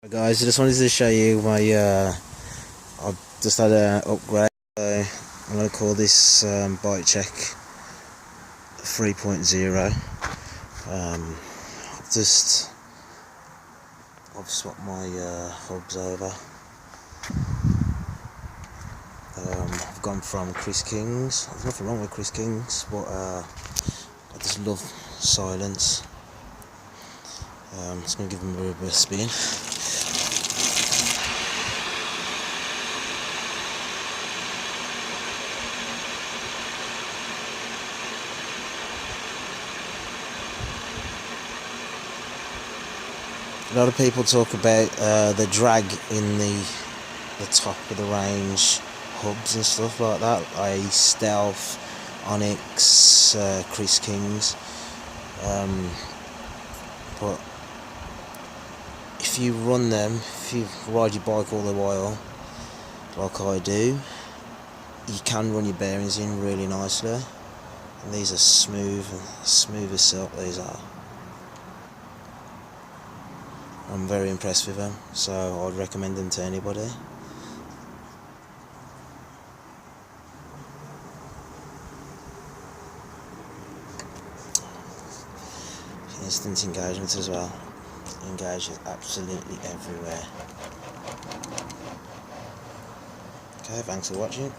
Hi guys, I just wanted to show you my I've just had an upgrade, so I'm going to call this bike check 3.0. I've swapped my hubs over. I've gone from Chris King's. There's nothing wrong with Chris King's, but I just love silence. Just going to give them a bit of a spin. A lot of people talk about the drag in the top of the range hubs and stuff like that, i.e. Stealth, Onyx, Chris King's. But if you run them, if you ride your bike all the while, like I do, you can run your bearings in really nicely. And these are smooth as silk, these are. I'm very impressed with them, so I'd recommend them to anybody. Instant engagement as well. Engages absolutely everywhere. Okay, thanks for watching.